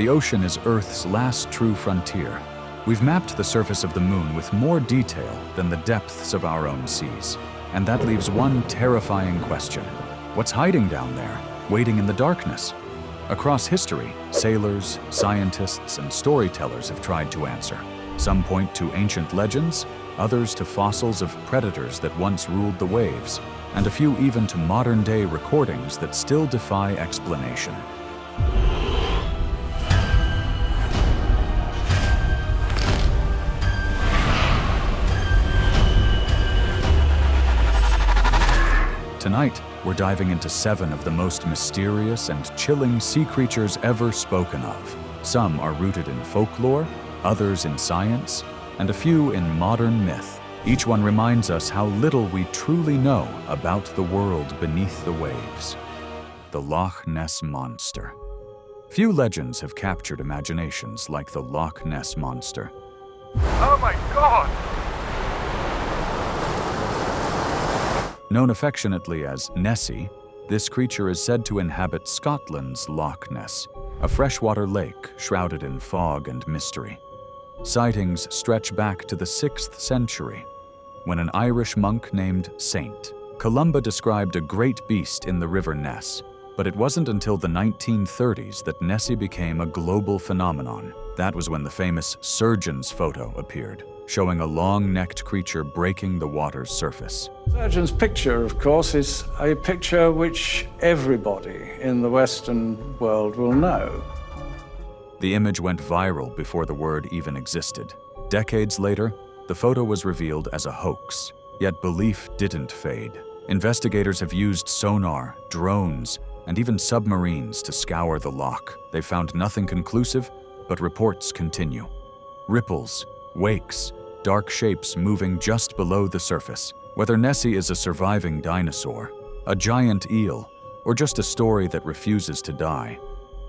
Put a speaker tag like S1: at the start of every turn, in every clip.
S1: The ocean is Earth's last true frontier. We've mapped the surface of the moon with more detail than the depths of our own seas. And that leaves one terrifying question. What's hiding down there, waiting in the darkness? Across history, sailors, scientists, and storytellers have tried to answer. Some point to ancient legends, others to fossils of predators that once ruled the waves, and a few even to modern-day recordings that still defy explanation. Tonight, we're diving into 7 of the most mysterious and chilling sea creatures ever spoken of. Some are rooted in folklore, others in science, and a few in modern myth. Each one reminds us how little we truly know about the world beneath the waves. The Loch Ness Monster. Few legends have captured imaginations like the Loch Ness Monster.
S2: Oh my God!
S1: Known affectionately as Nessie, this creature is said to inhabit Scotland's Loch Ness, a freshwater lake shrouded in fog and mystery. Sightings stretch back to the 6th century, when an Irish monk named Saint Columba described a great beast in the River Ness. But it wasn't until the 1930s that Nessie became a global phenomenon. That was when the famous Surgeon's photo appeared, showing a long-necked creature breaking the water's surface.
S3: Surgeon's picture, of course, is a picture which everybody in the Western world will know.
S1: The image went viral before the word even existed. Decades later, the photo was revealed as a hoax, yet belief didn't fade. Investigators have used sonar, drones, and even submarines to scour the loch. They found nothing conclusive, but reports continue. Ripples, wakes, dark shapes moving just below the surface. Whether Nessie is a surviving dinosaur, a giant eel, or just a story that refuses to die,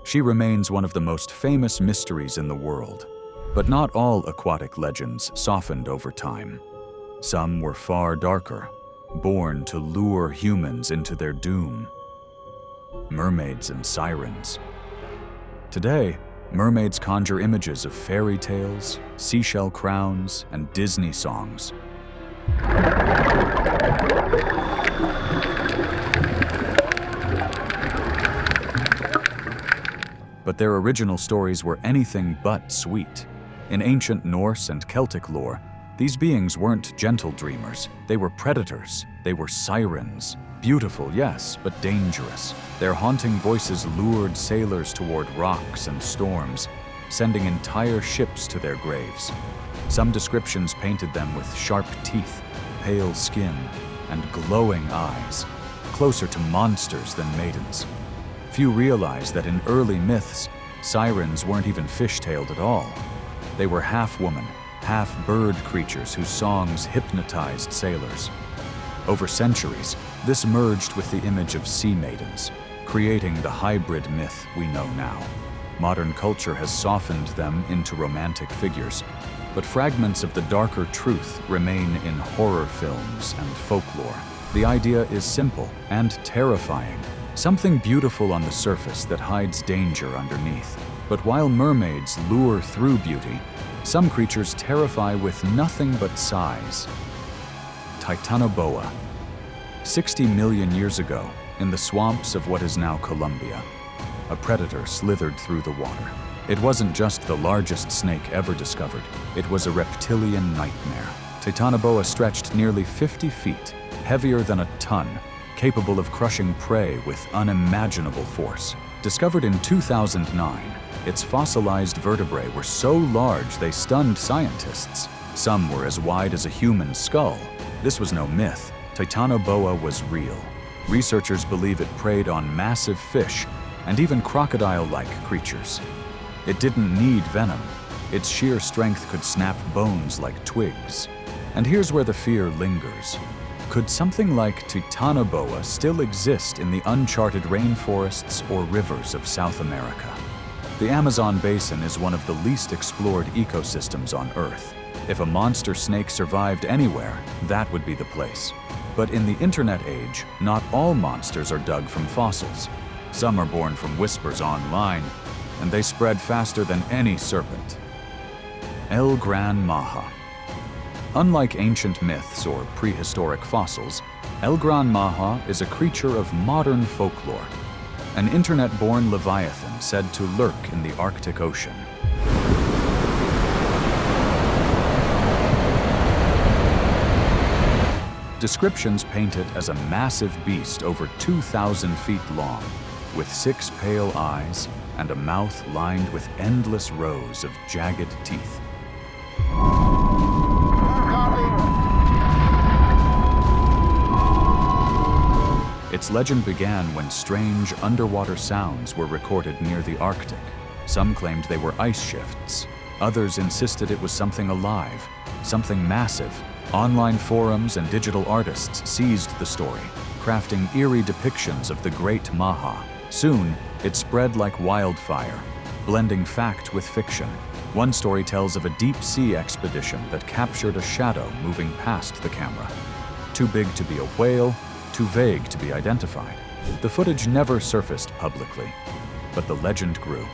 S1: she remains one of the most famous mysteries in the world. But not all aquatic legends softened over time. Some were far darker, born to lure humans into their doom. Mermaids and Sirens. Today, mermaids conjure images of fairy tales, seashell crowns, and Disney songs. But their original stories were anything but sweet. In ancient Norse and Celtic lore, these beings weren't gentle dreamers. They were predators. They were sirens. Beautiful, yes, but dangerous. Their haunting voices lured sailors toward rocks and storms, sending entire ships to their graves. Some descriptions painted them with sharp teeth, pale skin, and glowing eyes, closer to monsters than maidens. Few realize that in early myths, sirens weren't even fish-tailed at all. They were half-woman, half-bird creatures whose songs hypnotized sailors. Over centuries, this merged with the image of sea maidens, creating the hybrid myth we know now. Modern culture has softened them into romantic figures, but fragments of the darker truth remain in horror films and folklore. The idea is simple and terrifying, something beautiful on the surface that hides danger underneath. But while mermaids lure through beauty, some creatures terrify with nothing but size. Titanoboa. 60 million years ago, in the swamps of what is now Colombia, a predator slithered through the water. It wasn't just the largest snake ever discovered, it was a reptilian nightmare. Titanoboa stretched nearly 50 feet, heavier than a ton, capable of crushing prey with unimaginable force. Discovered in 2009, its fossilized vertebrae were so large they stunned scientists. Some were as wide as a human skull. This was no myth. Titanoboa was real. Researchers believe it preyed on massive fish and even crocodile-like creatures. It didn't need venom. Its sheer strength could snap bones like twigs. And here's where the fear lingers. Could something like Titanoboa still exist in the uncharted rainforests or rivers of South America? The Amazon basin is one of the least explored ecosystems on Earth. If a monster snake survived anywhere, that would be the place. But in the internet age, not all monsters are dug from fossils. Some are born from whispers online, and they spread faster than any serpent. Gran Maha. Unlike ancient myths or prehistoric fossils, Gran Maha is a creature of modern folklore, an internet-born leviathan said to lurk in the Arctic Ocean. Descriptions paint it as a massive beast over 2,000 feet long, with 6 pale eyes and a mouth lined with endless rows of jagged teeth. Its legend began when strange underwater sounds were recorded near the Arctic. Some claimed they were ice shifts. Others insisted it was something alive, something massive. Online forums and digital artists seized the story, crafting eerie depictions of the Great Maha. Soon, it spread like wildfire, blending fact with fiction. One story tells of a deep-sea expedition that captured a shadow moving past the camera. Too big to be a whale, too vague to be identified. The footage never surfaced publicly, but the legend grew.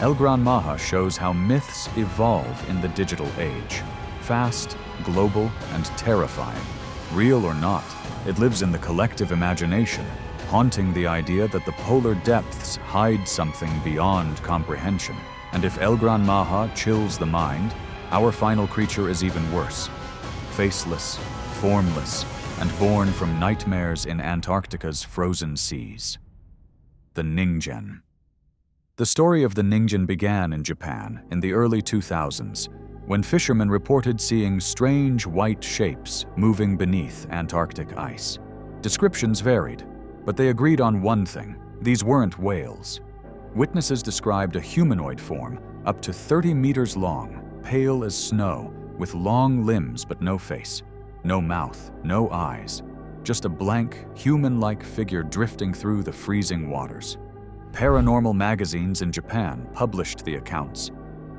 S1: Gran Maha shows how myths evolve in the digital age. Fast, global, and terrifying. Real or not, it lives in the collective imagination, haunting the idea that the polar depths hide something beyond comprehension. And if Gran Maha chills the mind, our final creature is even worse. Faceless, formless, and born from nightmares in Antarctica's frozen seas. The Ningen. The story of the Ningen began in Japan in the early 2000s, when fishermen reported seeing strange white shapes moving beneath Antarctic ice. Descriptions varied, but they agreed on one thing: these weren't whales. Witnesses described a humanoid form, up to 30 meters long, pale as snow, with long limbs but no face, no mouth, no eyes, just a blank, human-like figure drifting through the freezing waters. Paranormal magazines in Japan published the accounts,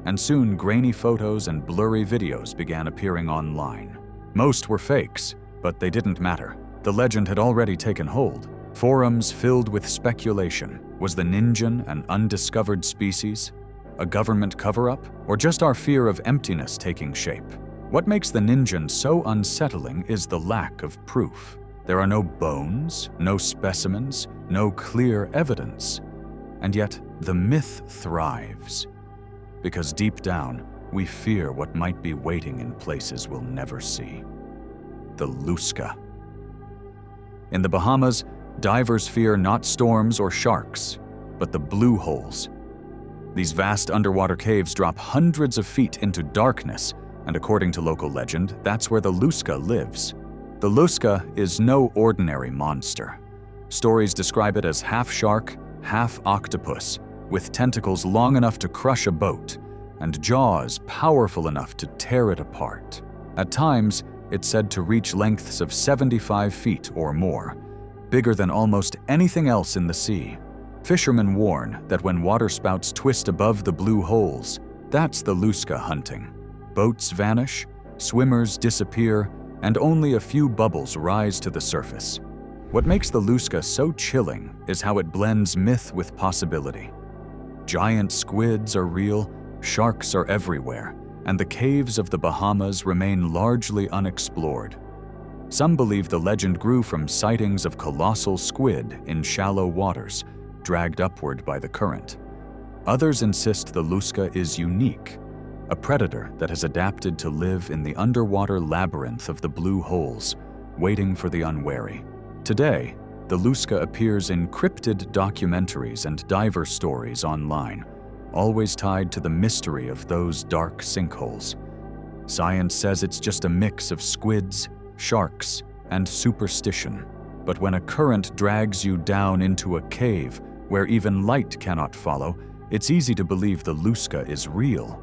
S1: and soon grainy photos and blurry videos began appearing online. Most were fakes, but they didn't matter. The legend had already taken hold. Forums filled with speculation. Was the Ningen an undiscovered species? A government cover-up? Or just our fear of emptiness taking shape? What makes the Ningen so unsettling is the lack of proof. There are no bones, no specimens, no clear evidence. And yet, the myth thrives. Because deep down, we fear what might be waiting in places we'll never see. The Lusca. In the Bahamas, divers fear not storms or sharks, but the blue holes. These vast underwater caves drop hundreds of feet into darkness, and according to local legend, that's where the Lusca lives. The Lusca is no ordinary monster. Stories describe it as half shark, half octopus, with tentacles long enough to crush a boat, and jaws powerful enough to tear it apart. At times, it's said to reach lengths of 75 feet or more, bigger than almost anything else in the sea. Fishermen warn that when waterspouts twist above the blue holes, that's the Lusca hunting. Boats vanish, swimmers disappear, and only a few bubbles rise to the surface. What makes the Lusca so chilling is how it blends myth with possibility. Giant squids are real, sharks are everywhere, and the caves of the Bahamas remain largely unexplored. Some believe the legend grew from sightings of colossal squid in shallow waters, dragged upward by the current. Others insist the Lusca is unique, a predator that has adapted to live in the underwater labyrinth of the blue holes, waiting for the unwary. Today, the Lusca appears in cryptid documentaries and diver stories online, always tied to the mystery of those dark sinkholes. Science says it's just a mix of squids, sharks, and superstition. But when a current drags you down into a cave where even light cannot follow, it's easy to believe the Lusca is real.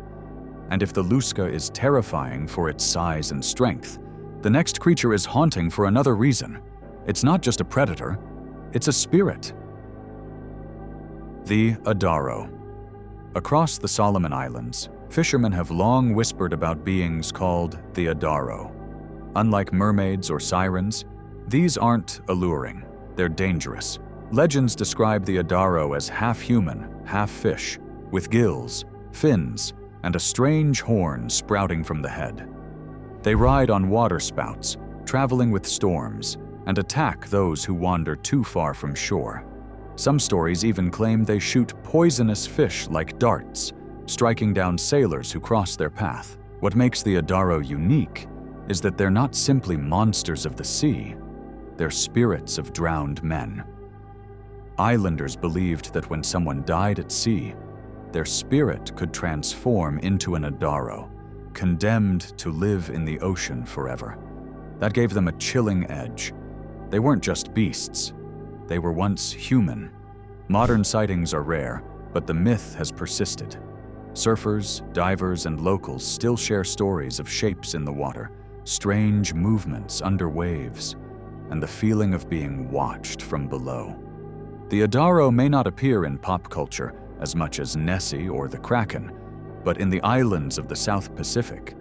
S1: And if the Lusca is terrifying for its size and strength, the next creature is haunting for another reason. It's not just a predator, it's a spirit. The Adaro. Across the Solomon Islands, fishermen have long whispered about beings called the Adaro. Unlike mermaids or sirens, these aren't alluring, they're dangerous. Legends describe the Adaro as half human, half fish, with gills, fins, and a strange horn sprouting from the head. They ride on waterspouts, traveling with storms, and attack those who wander too far from shore. Some stories even claim they shoot poisonous fish like darts, striking down sailors who cross their path. What makes the Adaro unique is that they're not simply monsters of the sea, they're spirits of drowned men. Islanders believed that when someone died at sea, their spirit could transform into an Adaro, condemned to live in the ocean forever. That gave them a chilling edge. They weren't just beasts, they were once human. Modern sightings are rare, but the myth has persisted. Surfers, divers, and locals still share stories of shapes in the water, strange movements under waves, and the feeling of being watched from below. The Adaro may not appear in pop culture as much as Nessie or the Kraken, but in the islands of the South Pacific,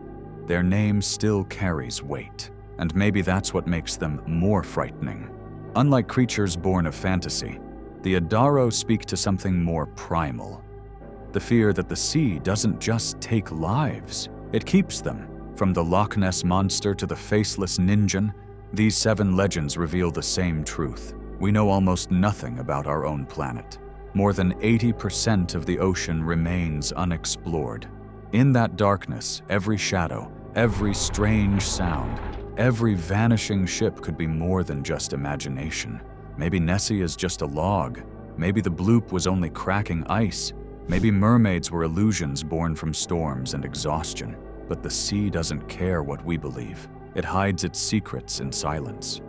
S1: their name still carries weight, and maybe that's what makes them more frightening. Unlike creatures born of fantasy, the Adaro speak to something more primal. The fear that the sea doesn't just take lives, it keeps them. From the Loch Ness monster to the faceless Ningen, these 7 legends reveal the same truth. We know almost nothing about our own planet. More than 80% of the ocean remains unexplored. In that darkness, every shadow, every strange sound, every vanishing ship could be more than just imagination. Maybe Nessie is just a log. Maybe the bloop was only cracking ice. Maybe mermaids were illusions born from storms and exhaustion. But the sea doesn't care what we believe. It hides its secrets in silence.